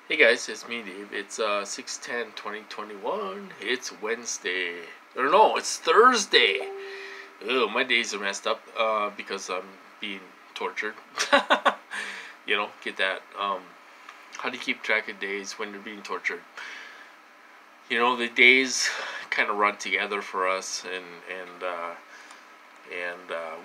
Hey guys, it's me, Dave. It's 6/10/2021. It's Wednesday. Or no, it's Thursday. Ew, my days are messed up because I'm being tortured. Get that. How do you keep track of days when you're being tortured? The days kind of run together for us, and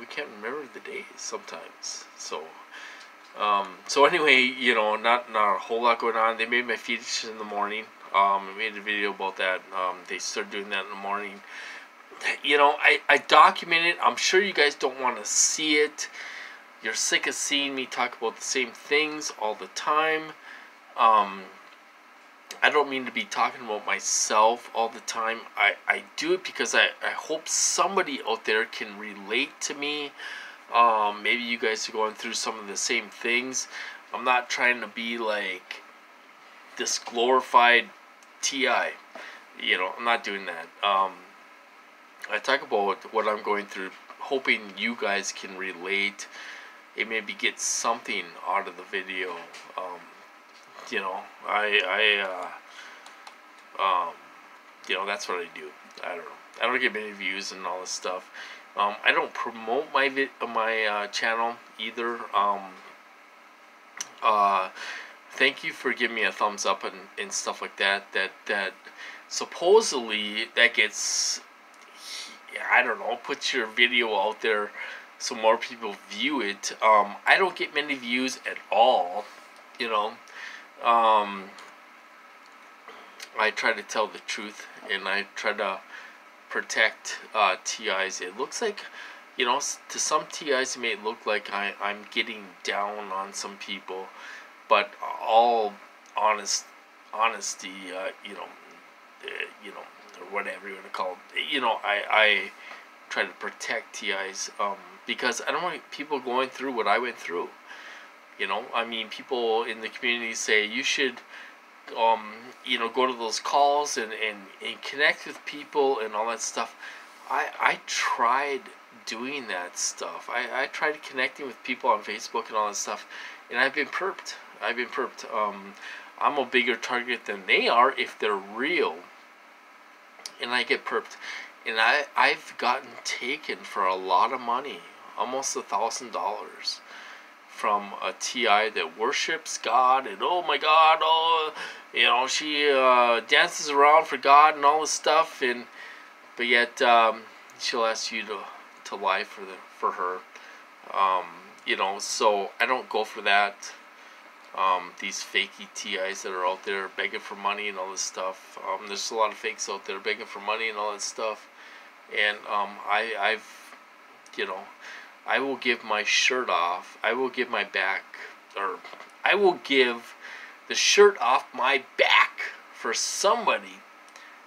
we can't remember the days sometimes. So anyway, not a whole lot going on. They made my feeds in the morning. I made a video about that. They started doing that in the morning. I document it. I'm sure you guys don't want to see it. You're sick of seeing me talk about the same things all the time. I don't mean to be talking about myself all the time. I do it because I hope somebody out there can relate to me. Maybe you guys are going through some of the same things. I'm not trying to be like this glorified TI. I'm not doing that. I talk about what I'm going through, hoping you guys can relate and maybe get something out of the video. That's what I do. I don't know. I don't get many views and all this stuff. I don't promote my channel either. Thank you for giving me a thumbs up and stuff like that. That supposedly that gets, I don't know, puts your video out there so more people view it. I don't get many views at all. I try to tell the truth and I try to protect TIs. It looks like, to some TIs it may look like I'm getting down on some people, but all honesty, or whatever you want to call it, I try to protect TIs because I don't want people going through what I went through. People in the community say you should go to those calls and connect with people and all that stuff. I tried doing that stuff. I tried connecting with people on Facebook and all that stuff, and I've been perped. I'm a bigger target than they are if they're real, and I get perped. And I've gotten taken for a lot of money, almost $1,000. From a TI that worships God and oh my God, she dances around for God and all this stuff, but yet she'll ask you to lie for her. So I don't go for that. These fakey TIs that are out there begging for money and all this stuff. There's a lot of fakes out there begging for money and all that stuff, and I will give my shirt off. I will give my back, or I will give the shirt off my back for somebody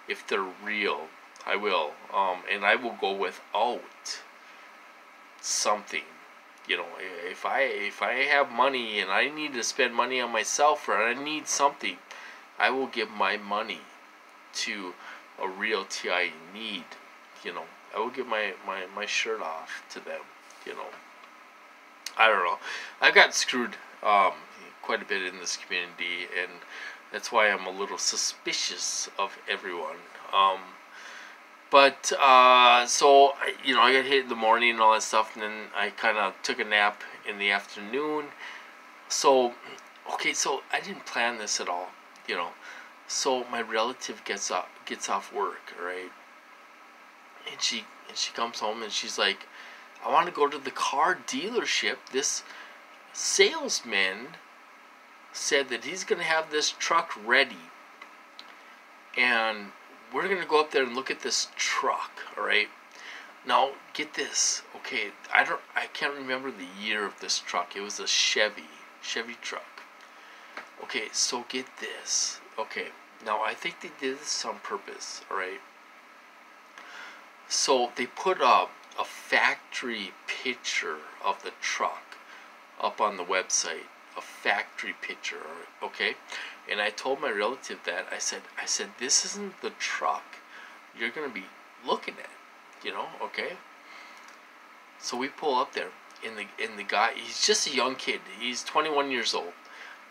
if they're real. I will. And I will go without something. If I have money and I need to spend money on myself or I need something, I will give my money to a real TI in need. I will give my shirt off to them. I don't know. I've got screwed quite a bit in this community, and that's why I'm a little suspicious of everyone. So I got hit in the morning and all that stuff, and then I kind of took a nap in the afternoon. So I didn't plan this at all. So my relative gets off work, right? And she comes home and she's like, I want to go to the car dealership. This salesman said that he's going to have this truck ready. And we're going to go up there and look at this truck, all right? Now, get this. Okay, I can't remember the year of this truck. It was a Chevy truck. Okay, so get this. Okay, now I think they did this on purpose, all right? So they put a factory picture of the truck up on the website, a factory picture, okay? And I told my relative that. I said this isn't the truck you're going to be looking at, okay? So we pull up there, and the guy, he's just a young kid. He's 21 years old.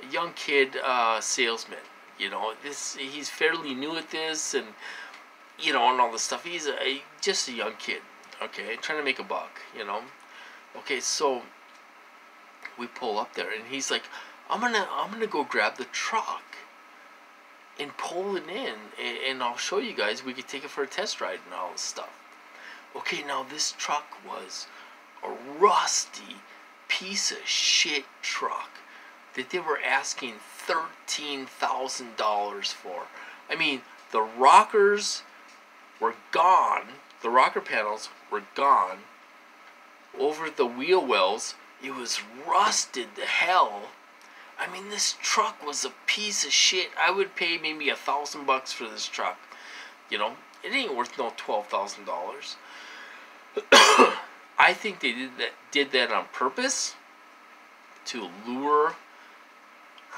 a young kid salesman. You know, he's fairly new at this, and you know, and all this stuff. He's just a young kid, okay, trying to make a buck, you know. Okay, so we pull up there, and he's like, I'm gonna go grab the truck and pull it in, and I'll show you guys. We could take it for a test ride and all this stuff. Okay, now this truck was a rusty piece of shit truck that they were asking $13,000 for. I mean, the rockers were gone. The rocker panels were gone. Over the wheel wells, it was rusted to hell. I mean, this truck was a piece of shit. I would pay maybe $1,000 for this truck. You know, it ain't worth no $12,000. I think they did that on purpose to lure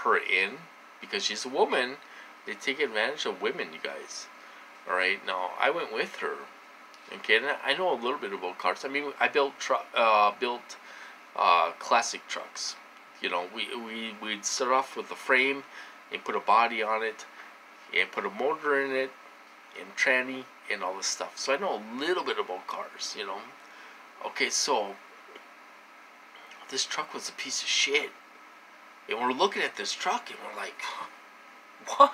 her in, because she's a woman. They take advantage of women, you guys. All right, now I went with her. Okay, and I know a little bit about cars. I mean, I built classic trucks. You know, we'd start off with a frame and put a body on it and put a motor in it and tranny and all this stuff. So I know a little bit about cars, you know. Okay, so this truck was a piece of shit. And we're looking at this truck and we're like, what?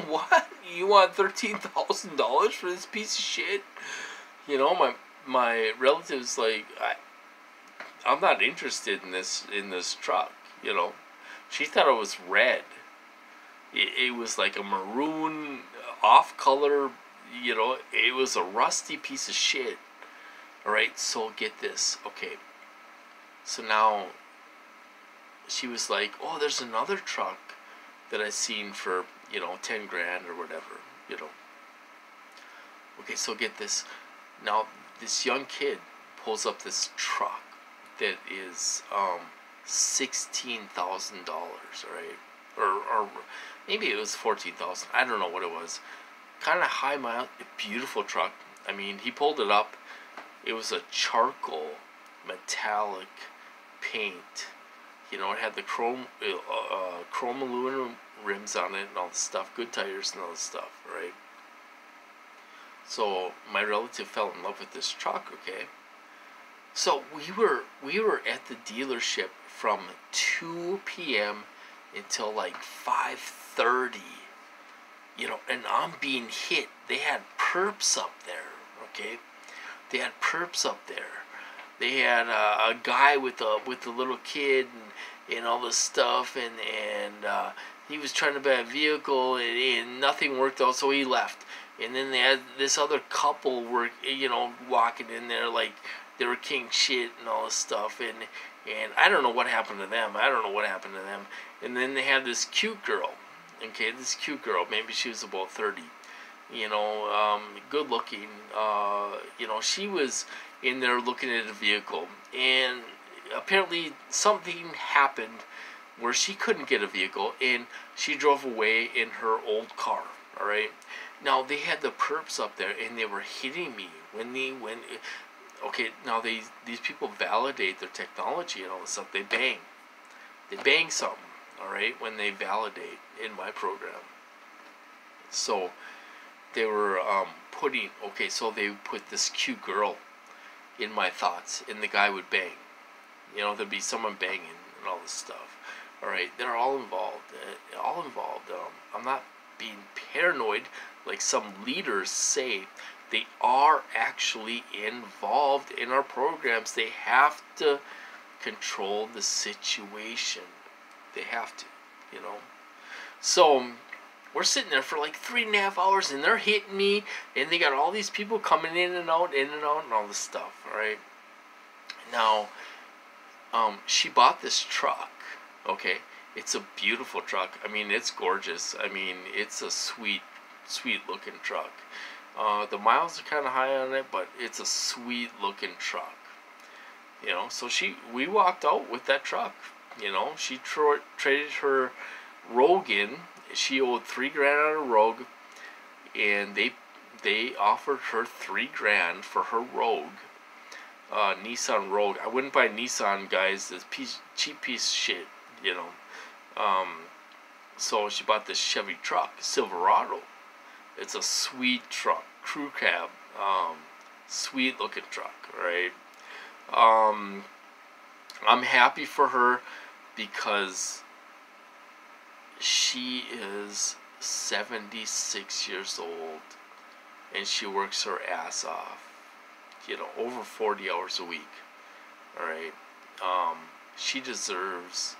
What? You want $13,000 for this piece of shit? You know, my relatives like, I'm not interested in this truck. You know, she thought it was red. It was like a maroon off color. You know, it was a rusty piece of shit. All right, so get this. Okay, so now she was like, oh, there's another truck that I seen for, you know, 10 grand or whatever, you know. Okay, so get this. Now, this young kid pulls up this truck that is $16,000, right? Or maybe it was 14,000. I don't know what it was. Kind of high mile, beautiful truck. I mean, he pulled it up. It was a charcoal metallic paint. You know, it had the chrome aluminum rims on it and all this stuff. Good tires and all this stuff, right? So my relative fell in love with this truck, okay? So we were at the dealership from 2 p.m. until like 5:30. You know, and I'm being hit. They had perps up there, okay? They had perps up there. They had a guy with a little kid and all this stuff, and he was trying to buy a vehicle, and nothing worked out, so he left. And then they had this other couple walking in there like they were king shit and all this stuff, and I don't know what happened to them. And then they had this cute girl. Okay, this cute girl. Maybe she was about 30. You know, good looking. You know, she was in there looking at a vehicle, and apparently something happened where she couldn't get a vehicle, and she drove away in her old car. All right. Now they had the perps up there, and they were hitting me okay, now these people validate their technology and all this stuff. They bang something. All right, when they validate in my program. So they were so they put this cute girl in my thoughts, and the guy would bang. You know, there'd be someone banging and all this stuff. All right, they're all involved. I'm not being paranoid like some leaders say. They are actually involved in our programs. They have to control the situation. They have to, you know. So we're sitting there for like 3.5 hours, and they're hitting me, and they got all these people coming in and out, and all this stuff. All right. Now, she bought this truck. Okay, it's a beautiful truck. I mean, it's gorgeous. I mean, it's a sweet looking truck. The miles are kind of high on it, but it's a sweet looking truck. You know, so we walked out with that truck. You know, she traded her Rogue in. She owed $3 grand on a Rogue, and they offered her $3 grand for her Rogue, Nissan Rogue. I wouldn't buy Nissan, guys. This cheap piece of shit. You know, So she bought this Chevy truck, Silverado. It's a sweet truck, crew cab, sweet looking truck, right? I'm happy for her because she is 76 years old and she works her ass off, over 40 hours a week, all right? She deserves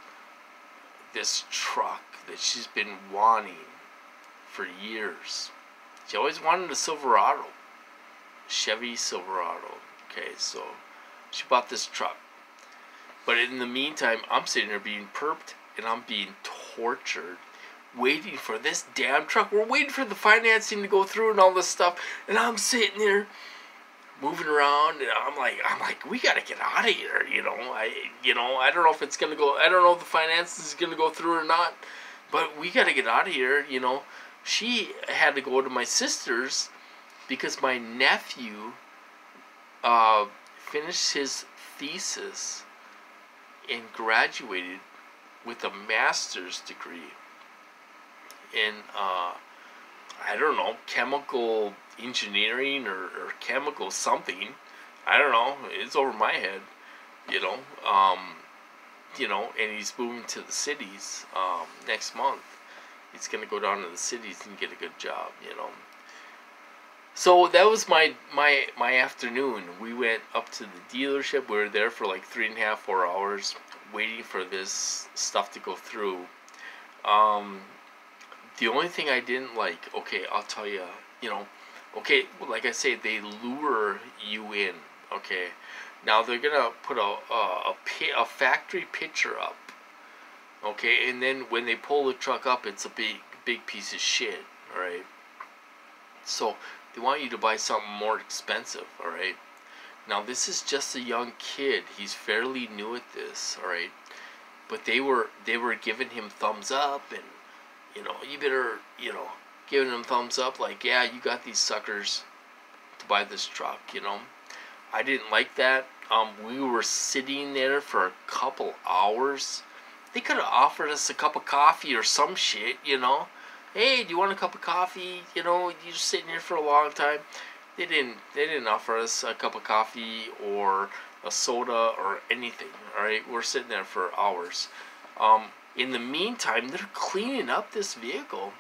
this truck that she's been wanting for years. She always wanted a Silverado, Chevy Silverado. Okay, so she bought this truck. But in the meantime, I'm sitting there being perped and I'm being tortured, waiting for this damn truck. We're waiting for the financing to go through and all this stuff, and I'm sitting there moving around, and I'm like, we gotta get out of here, I don't know if it's gonna go. I don't know if the finances is gonna go through or not, but we gotta get out of here, She had to go to my sister's because my nephew finished his thesis and graduated with a master's degree in I don't know, chemical engineering or chemical something. I don't know. It's over my head, and he's moving to the cities next month. He's gonna go down to the cities and get a good job, So that was my afternoon. We went up to the dealership. We were there for like 3.5, 4 hours waiting for this stuff to go through. The only thing I didn't like, okay, I'll tell you, okay, like I say, they lure you in, okay. Now they're gonna put a factory picture up, okay, and then when they pull the truck up, it's a big piece of shit, all right. So they want you to buy something more expensive, all right. Now this is just a young kid. He's fairly new at this, all right. But they were giving him thumbs up, and you better, giving them thumbs up, like, yeah, you got these suckers to buy this truck, I didn't like that. We were sitting there for a couple hours. They could have offered us a cup of coffee or some shit, Hey, do you want a cup of coffee? You're sitting here for a long time. They didn't offer us a cup of coffee or a soda or anything, all right? We're sitting there for hours. In the meantime, they're cleaning up this vehicle.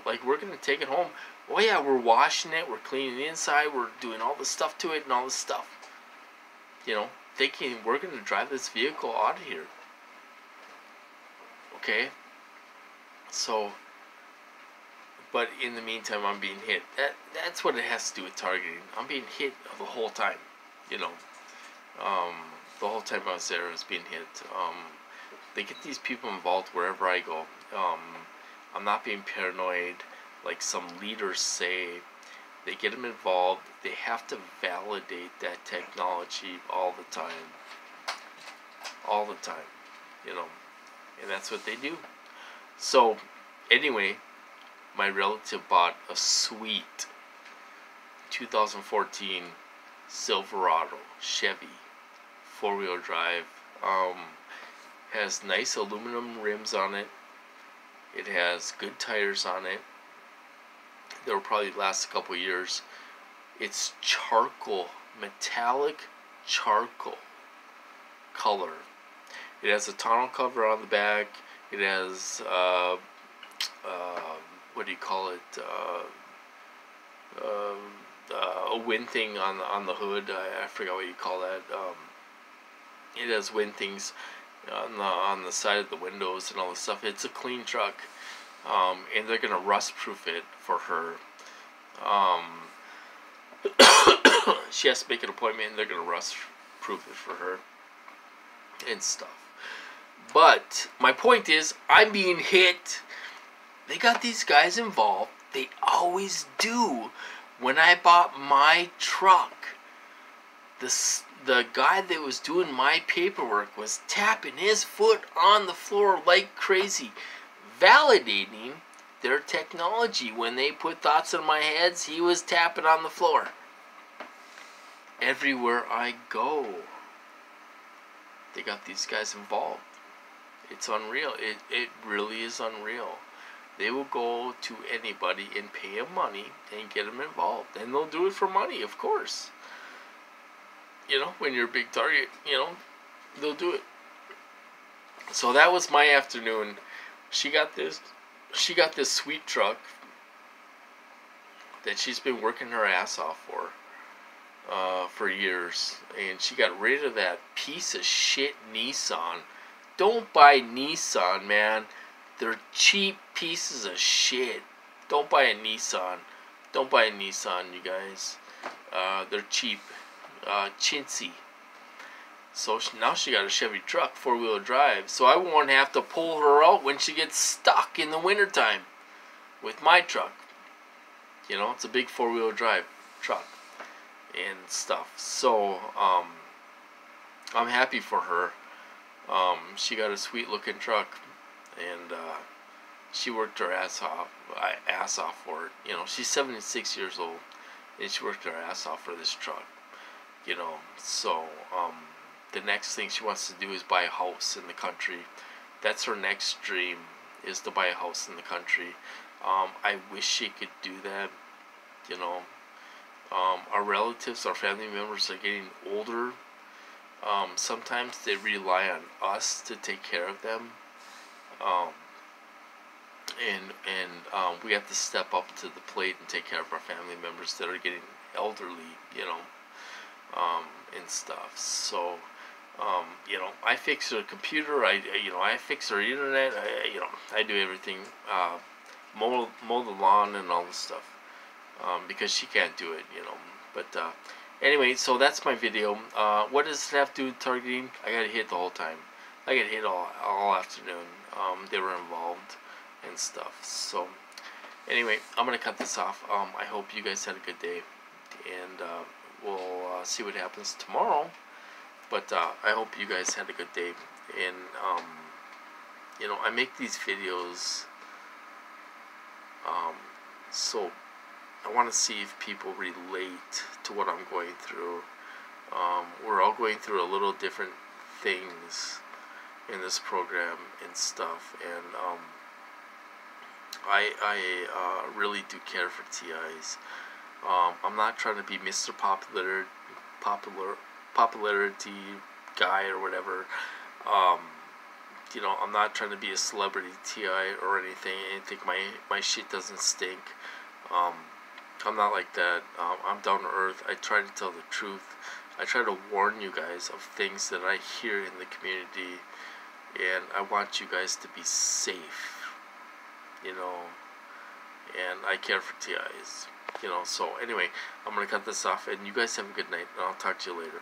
Like, we're going to take it home. Oh, yeah, we're washing it. We're cleaning the inside. We're doing all this stuff to it and all this stuff. Thinking we're going to drive this vehicle out of here. Okay? So, but in the meantime, I'm being hit. That's what it has to do with targeting. I'm being hit the whole time. The whole time I was there, I was being hit. They get these people involved wherever I go. I'm not being paranoid, like some leaders say. They get them involved. They have to validate that technology all the time. All the time, and that's what they do. So, anyway, my relative bought a sweet 2014 Silverado Chevy, 4-wheel drive. Has nice aluminum rims on it. It has good tires on it. They'll probably last a couple years. It's charcoal, metallic charcoal color. It has a tonneau cover on the back. It has what do you call it? A wind thing on the hood. I forgot what you call that. It has wind things on the side of the windows and all this stuff. It's a clean truck, and they're gonna rust proof it for her. She has to make an appointment, and they're gonna rust proof it for her and stuff. But my point is, I'm being hit. They got these guys involved. They always do. When I bought my truck, the guy that was doing my paperwork was tapping his foot on the floor like crazy, validating their technology. When they put thoughts in my heads, he was tapping on the floor. Everywhere I go, they got these guys involved. It's unreal. It really is unreal. They will go to anybody and pay them money and get them involved. And they'll do it for money, of course. You know, when you're a big target, you know, they'll do it. So that was my afternoon. She got this sweet truck that she's been working her ass off for years, and she got rid of that piece of shit Nissan. Don't buy Nissan, man. They're cheap pieces of shit. Don't buy a Nissan. Don't buy a Nissan, you guys. They're cheap. Chintzy. So now she got a Chevy truck, 4-wheel drive. So I won't have to pull her out when she gets stuck in the wintertime with my truck. You know, it's a big 4-wheel drive truck and stuff. So I'm happy for her. She got a sweet looking truck, and she worked her ass off for it. You know, she's 76 years old, and she worked her ass off for this truck. You know, so the next thing she wants to do is buy a house in the country. That's her next dream, is to buy a house in the country. I wish she could do that. You know, our relatives, our family members are getting older. Sometimes they rely on us to take care of them. And we have to step up to the plate and take care of our family members that are getting elderly, you know, and stuff. So, you know, I fix her computer. I fix her internet. I do everything. Mow the lawn and all this stuff. Because she can't do it, you know. But anyway, so that's my video. What does it have to do with targeting? I got hit the whole time. I got hit all afternoon. They were involved and stuff. So anyway, I'm gonna cut this off. I hope you guys had a good day, and we'll see what happens tomorrow. But I hope you guys had a good day. And you know, I make these videos so I want to see if people relate to what I'm going through. We're all going through a little different things in this program and stuff, and I really do care for TIs. I'm not trying to be Mr. Popularity guy or whatever. You know, I'm not trying to be a celebrity TI or anything. My shit doesn't stink. I'm not like that. I'm down to earth. I try to tell the truth. I try to warn you guys of things that I hear in the community, and I want you guys to be safe, you know, and I care for TIs, you know. So anyway, I'm going to cut this off, and you guys have a good night, and I'll talk to you later.